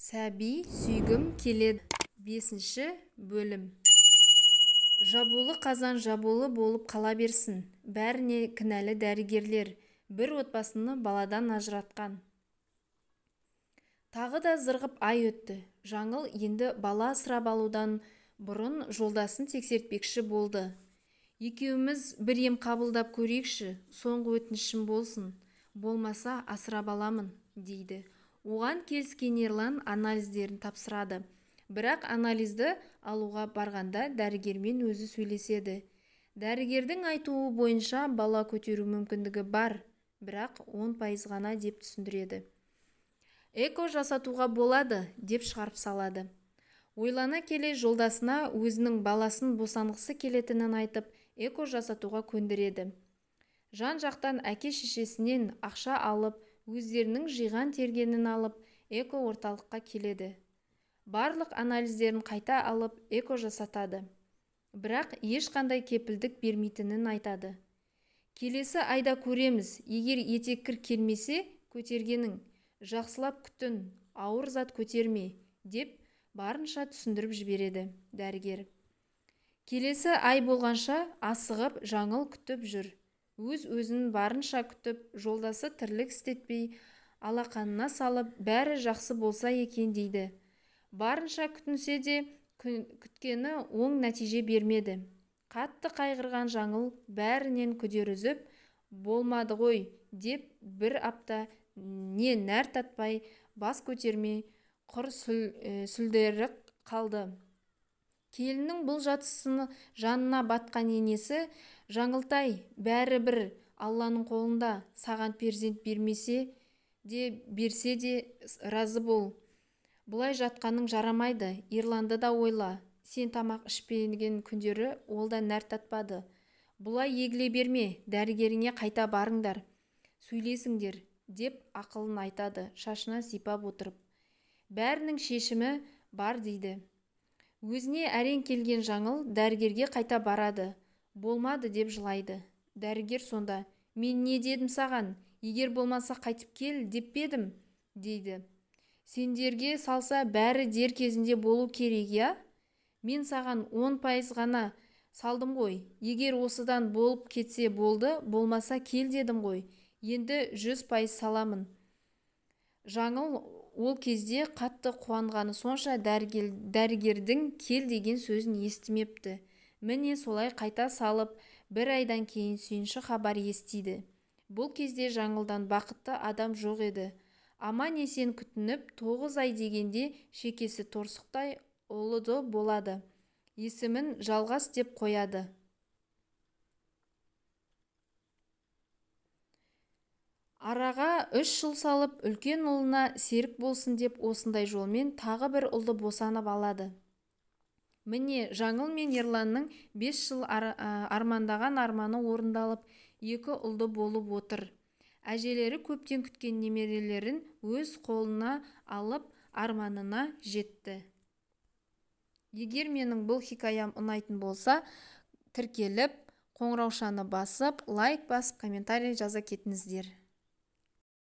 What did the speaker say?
Сәби сүйгім келеді. 5-ші бөлім. Жабулы қазан жабулы болып қала берсін. Бәріне кінәлі дәрігерлер. Бір отбасыны баладан ажыратқан. Тағы да зырғып ай өтті. Жаңыл енді бала асырап алудан бұрын жолдасын тексертпекші болды. Екеуміз бір ем қабылдап көрейікші, соңғы өтінішім болсын. Болмаса асырап аламын, дейді. Оған келіскен Ерлан анализдерін тапсырады. Бірақ анализді алуға барғанда дәрігермен өзі сөйлеседі. Дәрігердің айтуы бойынша бала көтеру мүмкіндігі бар, бірақ 10% ғана деп түсіндіреді. Эко жасатуға болады, деп шығарып салады. Ойлана келе жолдасына өзінің баласын босанғысы келетінін айтып, эко жасатуға көндіреді. Жан-жақтан әке-шешесінен ақша алып, өздерінің жиған тергенін алып, эко орталыққа келеді. Барлық анализдерін қайта алып, эко жасатады. Бірақ ешқандай кепілдік бермейтінін айтады. Келесі айда көреміз, егер етеккір келмесе, көтергенің, жақсылап күтін, ауыр зат көтерме, деп барынша түсіндіріп жібереді дәрігер. Келесі ай болғанша асығып Жаңыл күтіп жүр. Өз-өзін барынша күтіп, жолдасы тірлік істетпей, алақанына салып, бәрі жақсы болса екен дейді. Барынша күтінсе де, күткені оң нәтиже бермеді. Қатты қайғырған Жаңыл бәрінен күдер үзіп, болмады ғой, деп бір апта не нәр татпай, бас көтермей, құр сүлдері қалды. Келіннің бұл жатысыны жанына батқан енесі, Жаңылтай, бәрі бір Алланың қолында, саған перзент бермесе де, берсе де разы бол. Бұлай жатқаның жарамайды, Ерланды да ойла. Сен тамақ ішпеген күндері ол да нәр татпады. Бұлай егіле берме, дәрігеріңе қайта барыңдар, сөйлесіңдер, деп ақылын айтады, шашына сипап отырып. Бәрінің шешімі бар дейді. Өзіне әрең келген Жаңыл дәрігерге қайта барады. Болмады деп жылайды. Дәрігер сонда, мен не дедім саған, егер болмаса қайтып кел деп бедім, дейді. Сендерге салса бәрі дер кезінде болу керек, я? Мен саған 10% ғана салдым ғой, егер осыдан болып кетсе болды, болмаса кел дедім ғой, енді 100% саламын. Жаңыл ол кезде қатты қуанғаны сонша дәрігердің кел деген сөзін естімепті. Міне солай қайта салып, бір айдан кейін сүйінші хабар естиді. Бұл кезде Жаңылдан бақытты адам жоқ еді. Аман есен күтініп, 9 ай дегенде шекесі торсықтай ұлыды болады. Есімін Жалғас деп қояды. Араға 3 жыл салып, үлкен ұлына серік болсын деп осындай жолмен тағы бір ұлды босанып алады. Міне Жаңыл мен Ерланның 5 жыл армандаған арманы орындалып, 2 ұлды болып отыр. Әжелері көптен күткен немерелерін өз қолына алып, арманына жетті. Егер менің бұл хикаям ұнайтын болса, тіркеліп, қоңыраушаны басып, лайк басып, комментарий жаза кетіңіздер.